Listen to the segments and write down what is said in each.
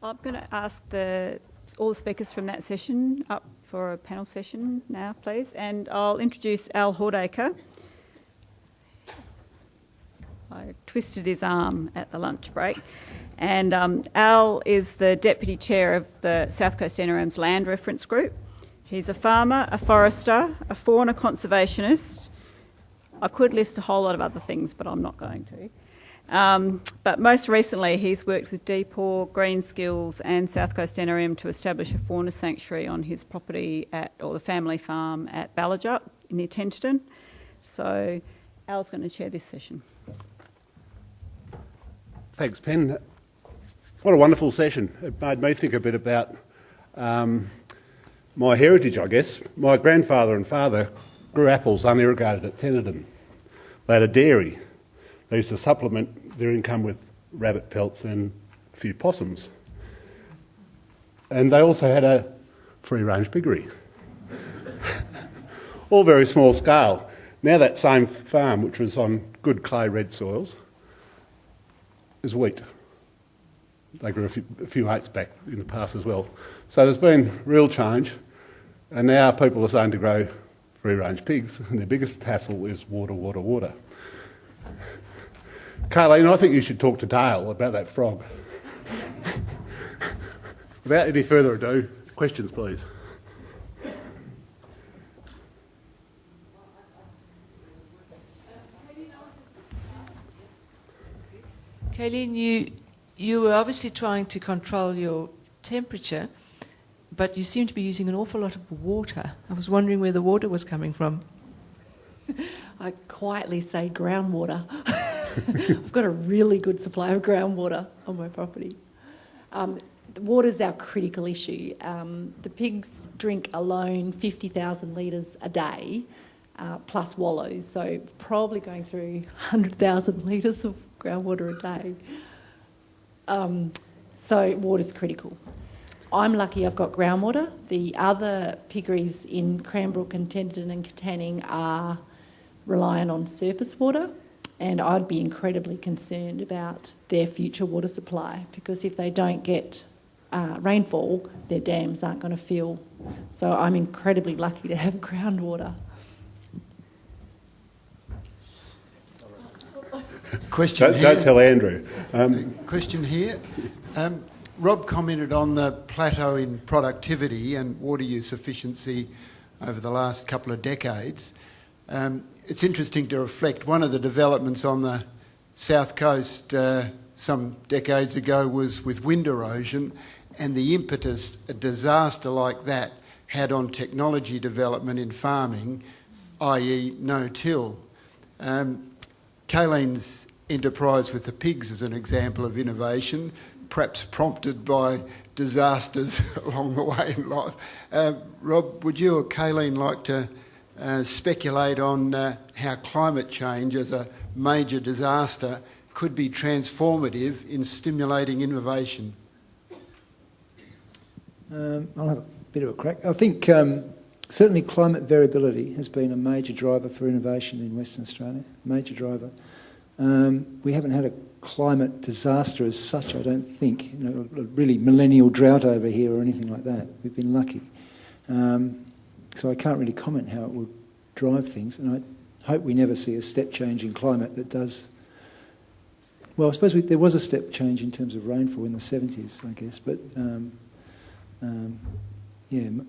I'm going to ask all the speakers from that session up for a panel session now, please. And I'll introduce Al Hordacre. I twisted his arm at the lunch break. And Al is the Deputy Chair of the South Coast NRM's Land Reference Group. He's a farmer, a forester, a fauna conservationist. I could list a whole lot of other things, but I'm not going to. But most recently, he's worked with Deepore, Greenskills and South Coast NRM to establish a fauna sanctuary on his property or the family farm at Ballagut near Tenterden. So Al's going to chair this session. Thanks, Pen. What a wonderful session. It made me think a bit about my heritage, I guess. My grandfather and father grew apples unirrigated at Tenterden. They had a dairy. They used to supplement their income with rabbit pelts and a few possums. And they also had a free-range piggery. All very small scale. Now that same farm, which was on good clay red soils, is wheat. They grew a few oats back in the past as well. So there's been real change, and now people are starting to grow free-range pigs, and their biggest hassle is water, water, water. Carleen, I think you should talk to Dale about that frog. Without any further ado, questions please. Carleen, you were obviously trying to control your temperature, but you seem to be using an awful lot of water. I was wondering where the water was coming from. I quietly say groundwater. I've got a really good supply of groundwater on my property. Water's our critical issue. The pigs drink alone 50,000 litres a day, plus wallows, so probably going through 100,000 litres of groundwater a day. So water's critical. I'm lucky I've got groundwater. The other piggeries in Cranbrook and Tenterden and Katanning are reliant on surface water, and I'd be incredibly concerned about their future water supply, because if they don't get rainfall, their dams aren't going to fill. So I'm incredibly lucky to have groundwater. Question here. Don't tell Andrew. Question here. Rob commented on the plateau in productivity and water use efficiency over the last couple of decades. It's interesting to reflect. One of the developments on the south coast some decades ago was with wind erosion, and the impetus a disaster like that had on technology development in farming, i.e. no-till. Kayleen's enterprise with the pigs is an example of innovation, perhaps prompted by disasters along the way in life. Rob, would you or Kayleen like to speculate on how climate change as a major disaster could be transformative in stimulating innovation? I'll have a bit of a crack. I think certainly climate variability has been a major driver for innovation in Western Australia, major driver. We haven't had a climate disaster as such, I don't think, a really millennial drought over here or anything like that. We've been lucky. So I can't really comment how it will drive things, and I hope we never see a step change in climate that does... Well, I suppose there was a step change in terms of rainfall in the 70s, I guess, but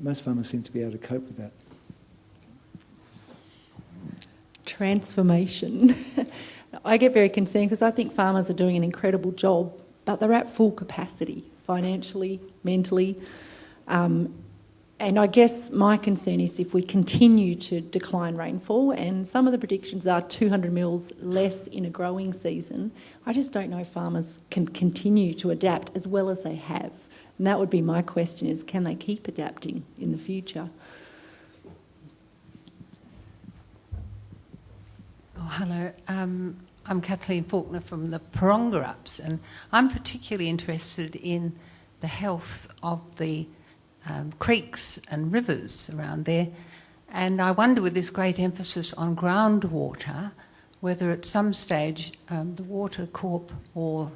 most farmers seem to be able to cope with that. Transformation. I get very concerned because I think farmers are doing an incredible job, but they're at full capacity, financially, mentally. And I guess my concern is if we continue to decline rainfall, and some of the predictions are 200 mils less in a growing season, I just don't know if farmers can continue to adapt as well as they have. And that would be my question, is can they keep adapting in the future? Oh, hello. I'm Kathleen Faulkner from the Parongarups, and I'm particularly interested in the health of the creeks and rivers around there. And I wonder, with this great emphasis on groundwater, whether at some stage the Water Corp or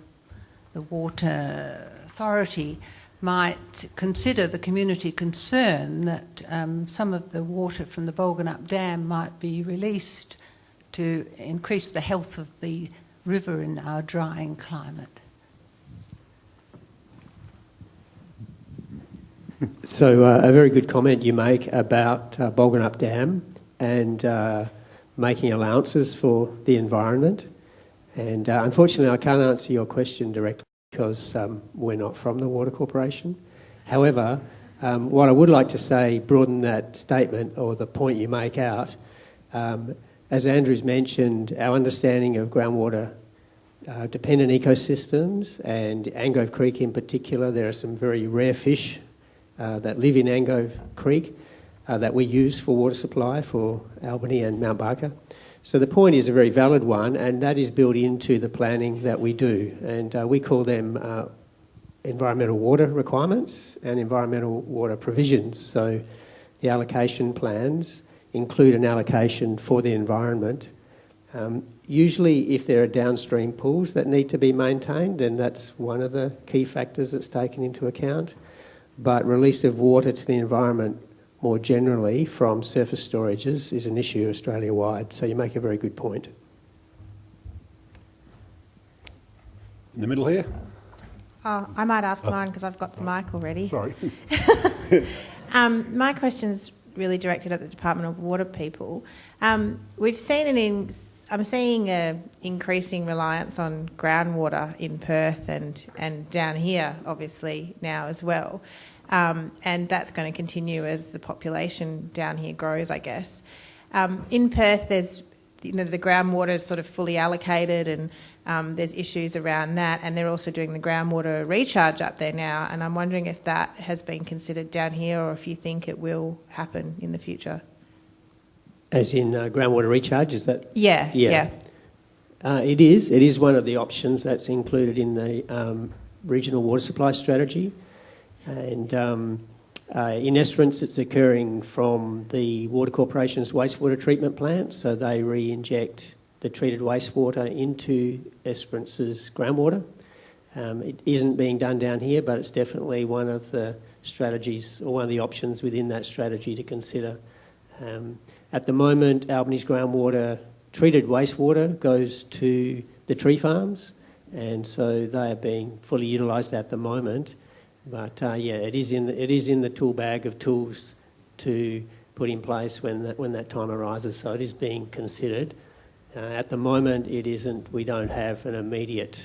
the Water Authority might consider the community concern that some of the water from the Balgonup Dam might be released to increase the health of the river in our drying climate. So a very good comment you make about Balgonup Dam and making allowances for the environment. And unfortunately, I can't answer your question directly because we're not from the Water Corporation. However, what I would like to say, broaden that statement or the point you make out, as Andrew's mentioned, our understanding of groundwater dependent ecosystems and Angove Creek in particular, there are some very rare fish that live in Angove Creek that we use for water supply for Albany and Mount Barker. So the point is a very valid one, and that is built into the planning that we do. And we call them environmental water requirements and environmental water provisions. So the allocation plans include an allocation for the environment. Usually if there are downstream pools that need to be maintained, then that's one of the key factors that's taken into account. But release of water to the environment more generally from surface storages is an issue Australia-wide, so you make a very good point. In the middle here? I might ask mine because I've got the mic already. Sorry. My question's really directed at the Department of Water people. We've seen I'm seeing a increasing reliance on groundwater in Perth and down here, obviously, now as well. And that's going to continue as the population down here grows, I guess. In Perth, there's the groundwater is sort of fully allocated, and there's issues around that. And they're also doing the groundwater recharge up there now. And I'm wondering if that has been considered down here, or if you think it will happen in the future. As in groundwater recharge, is that? Yeah. It is. It is one of the options that's included in the regional water supply strategy. And in essence, it's occurring from the Water Corporation's wastewater treatment plant. So they re-inject the treated wastewater into Esperance's groundwater. It isn't being done down here, but it's definitely one of the strategies or one of the options within that strategy to consider. At the moment, Albany's groundwater treated wastewater goes to the tree farms, and so they are being fully utilised at the moment. But it is in the tool bag of tools to put in place when that time arises. So it is being considered. At the moment, it isn't. We don't have an immediate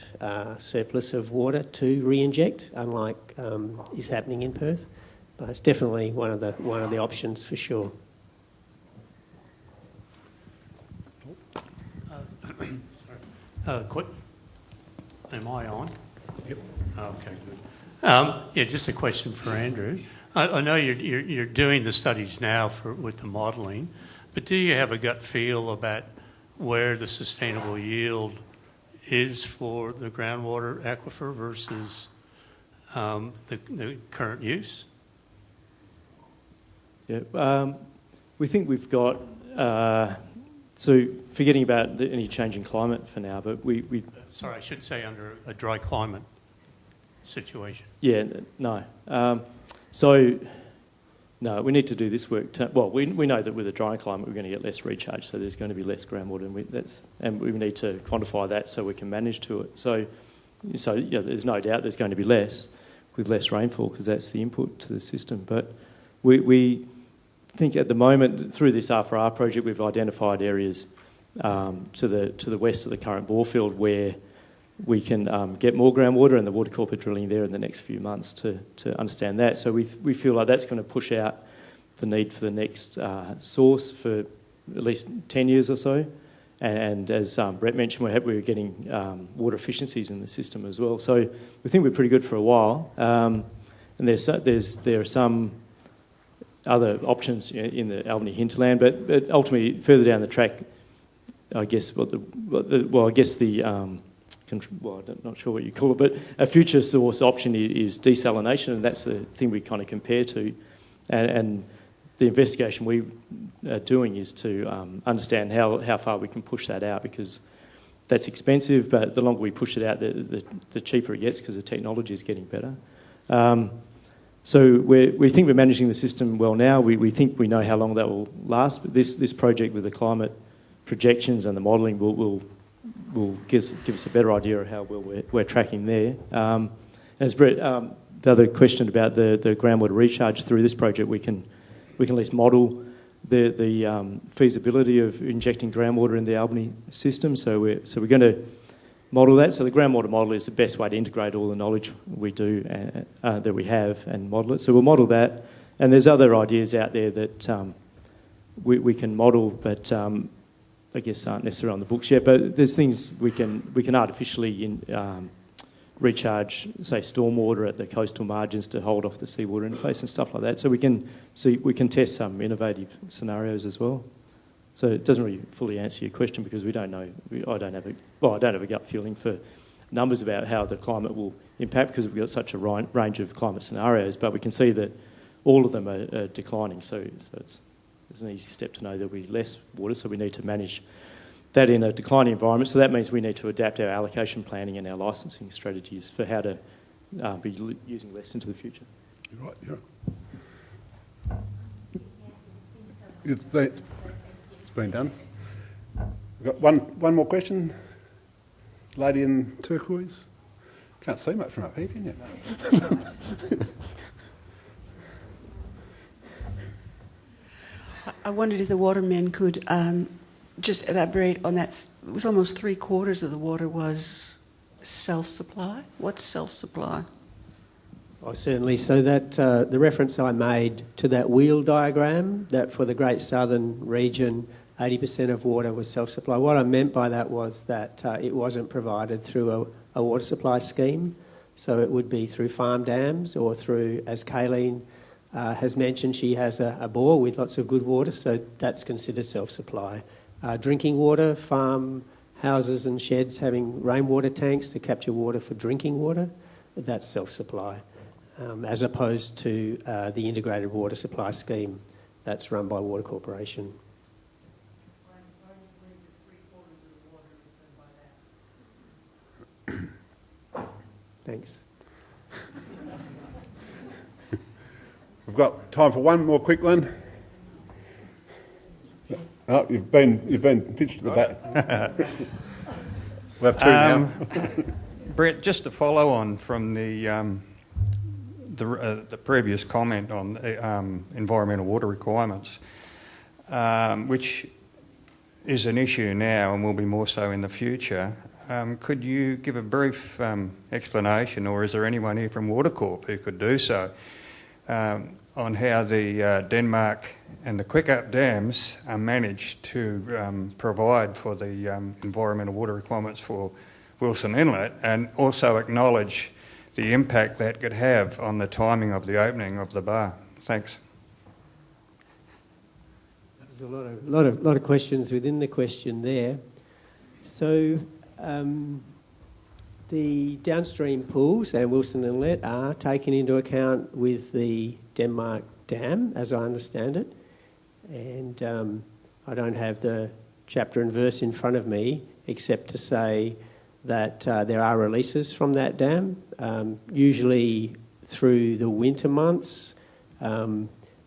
surplus of water to re-inject, unlike is happening in Perth. But it's definitely one of the options for sure. Quick. Am I on? Yep. Okay, good. Just a question for Andrew. I know you're doing the studies now with the modelling, but do you have a gut feel about where the sustainable yield is for the groundwater aquifer versus the current use? Yeah, we think we've got. So forgetting about any change in climate for now, but we Sorry, I should say under a dry climate situation. Yeah, no. So, no, we need to do this work. We know that with a dry climate we're going to get less recharge, so there's going to be less groundwater, and we need to quantify that so we can manage to it. So there's no doubt there's going to be less with less rainfall because that's the input to the system. But we think at the moment through this R4R project we've identified areas to the west of the current bore field where we can get more groundwater, and the Water Corp are drilling there in the next few months to understand that. So we feel like that's going to push out the need for the next source for at least 10 years or so. And as Brett mentioned, we're getting water efficiencies in the system as well. So we think we're pretty good for a while. And there are some other options in the Albany hinterland, but ultimately further down the track, I guess I'm not sure what you call it, but a future source option is desalination, and that's the thing we kind of compare to. And the investigation we are doing is to understand how far we can push that out, because that's expensive, but the longer we push it out, the cheaper it gets because the technology is getting better. So we think we're managing the system well now. We think we know how long that will last, but this project with the climate projections and the modelling will give us a better idea of how well we're tracking there. As Brett, the other question about the groundwater recharge, through this project we can at least model the feasibility of injecting groundwater in the Albany system. So we're going to model that. So the groundwater model is the best way to integrate all the knowledge we do that we have and model it. So we'll model that. And there's other ideas out there that we can model, but I guess aren't necessarily on the books yet. But there's things we can artificially recharge, say, stormwater at the coastal margins to hold off the seawater interface and stuff like that. So we can test some innovative scenarios as well. So it doesn't really fully answer your question because we don't know. I don't have a gut feeling for numbers about how the climate will impact because we've got such a range of climate scenarios. But we can see that all of them are declining. So it's an easy step to know there'll be less water. So we need to manage that in a declining environment. So that means we need to adapt our allocation planning and our licensing strategies for how to be using less into the future. You're right, yeah. It's been done. We've got one more question. Lady in turquoise. Can't see much from up here, can you? I wondered if the watermen could just elaborate on that. It was almost 3/4 of the water was self-supply. What's self-supply? Oh, certainly. So that the reference I made to that wheel diagram, that for the Great Southern region, 80% of water was self-supply. What I meant by that was that it wasn't provided through a water supply scheme. So it would be through farm dams or through, as Kayleen has mentioned, she has a bore with lots of good water, so that's considered self-supply. Drinking water, farm houses and sheds having rainwater tanks to capture water for drinking water, that's self-supply, as opposed to the integrated water supply scheme that's run by Water Corporation. Thanks. We've got time for one more quick one. Oh, you've been pitched to the back. We have two now. Brett, just to follow on from the previous comment on environmental water requirements, which is an issue now and will be more so in the future. Could you give a brief explanation, or is there anyone here from Water Corp who could do so, on how the Denmark and the Quick-Up dams are managed to provide for the environmental water requirements for Wilson Inlet, and also acknowledge the impact that could have on the timing of the opening of the bar? Thanks. There's a lot of questions within the question there. So the downstream pools and Wilson Inlet are taken into account with the Denmark Dam, as I understand it. And I don't have the chapter and verse in front of me, except to say that there are releases from that dam, usually through the winter months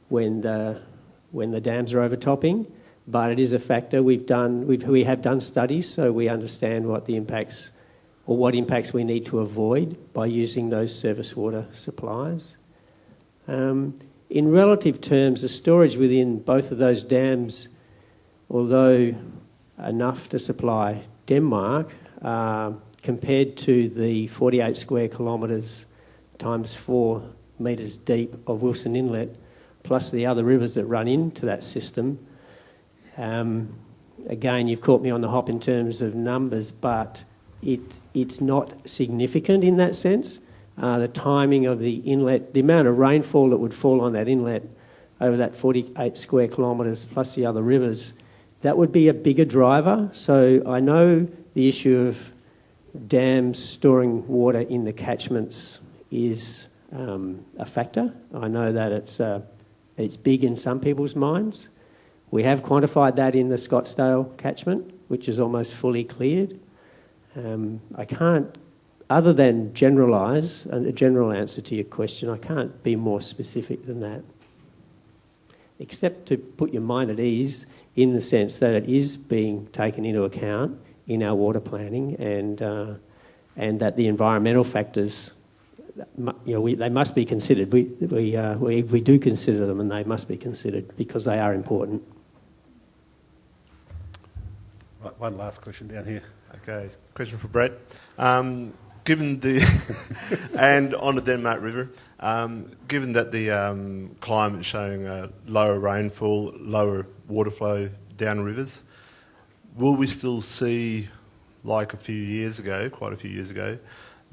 when the dams are overtopping. But it is a factor. We have done studies, so we understand what the impacts or what impacts we need to avoid by using those surface water supplies. In relative terms, the storage within both of those dams, although enough to supply Denmark, compared to the 48 square kilometres times 4 metres deep of Wilson Inlet, plus the other rivers that run into that system. Again, you've caught me on the hop in terms of numbers, but it's not significant in that sense. The timing of the inlet, the amount of rainfall that would fall on that inlet over that 48 square kilometres plus the other rivers, that would be a bigger driver. So I know the issue of dams storing water in the catchments is a factor. I know that it's big in some people's minds. We have quantified that in the Scottsdale catchment, which is almost fully cleared. I can't, other than generalise, a general answer to your question, I can't be more specific than that. Except to put your mind at ease in the sense that it is being taken into account in our water planning, and that the environmental factors, they must be considered. We do consider them, and they must be considered because they are important. Right, one last question down here. Okay, question for Brett. Given the and on the Denmark River, given that the climate is showing lower rainfall, lower water flow down rivers, will we still see, like quite a few years ago,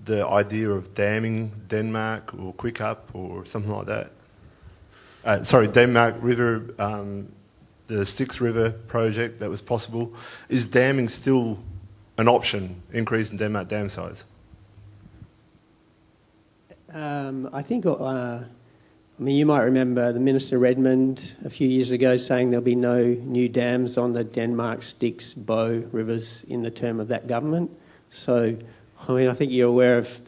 the idea of damming Denmark or Quick-Up or something like that? Denmark River, the Styx River project that was possible. Is damming still an option, increasing Denmark dam size? I think, you might remember the Minister Redmond a few years ago saying there'll be no new dams on the Denmark, Styx, Bow rivers in the term of that government. So, I think you're aware of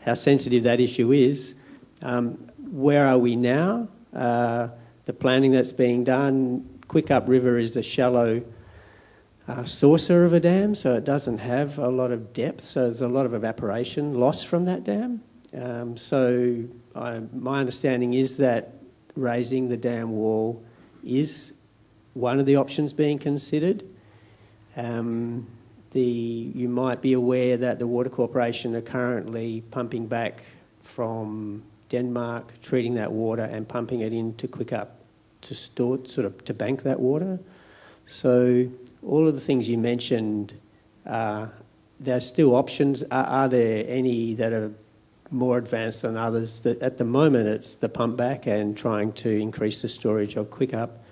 how sensitive that issue is. Where are we now? The planning that's being done, Quick-Up River is a shallow saucer of a dam, so it doesn't have a lot of depth, so there's a lot of evaporation loss from that dam. My understanding is that raising the dam wall is one of the options being considered. You might be aware that the Water Corporation are currently pumping back from Denmark, treating that water and pumping it into Quick-Up to store, to bank that water. So all of the things you mentioned, there's still options. Are there any that are more advanced than others? That at the moment it's the pump back and trying to increase the storage of Quick-Up.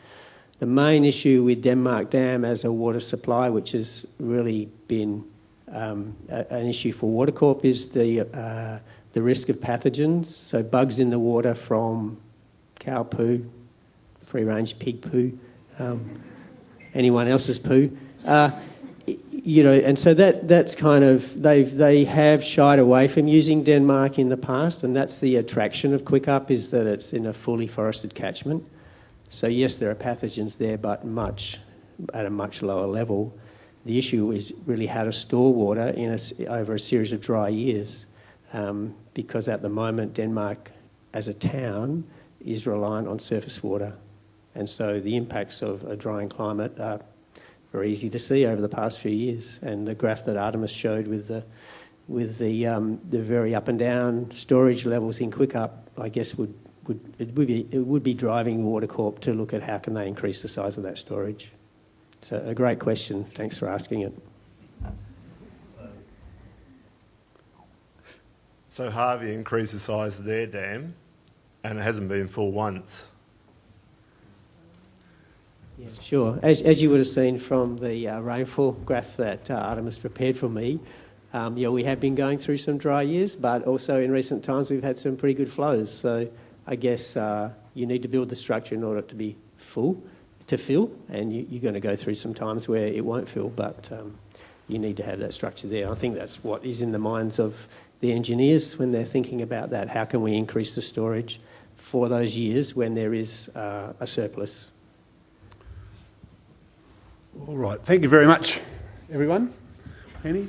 The main issue with Denmark Dam as a water supply, which has really been an issue for Water Corp, is the risk of pathogens, so bugs in the water from cow poo, free-range pig poo, anyone else's poo. And so that's kind of, they have shied away from using Denmark in the past, and that's the attraction of Quick-Up, is that it's in a fully forested catchment. So yes, there are pathogens there, but at a much lower level. The issue is really how to store water over a series of dry years, because at the moment Denmark as a town is reliant on surface water, and so the impacts of a drying climate are very easy to see over the past few years. And the graph that Artemis showed with the very up and down storage levels in Quick-Up, I guess it would be driving Water Corp to look at how can they increase the size of that storage. So a great question. Thanks for asking it. So Harvey increased the size of their dam, and it hasn't been full once. Yeah, sure. As you would have seen from the rainfall graph that Artemis prepared for me, we have been going through some dry years, but also in recent times we've had some pretty good flows. So I guess you need to build the structure in order to be full, to fill, and you're going to go through some times where it won't fill, but you need to have that structure there. I think that's what is in the minds of the engineers when they're thinking about that. How can we increase the storage for those years when there is a surplus? All right. Thank you very much, everyone. Penny?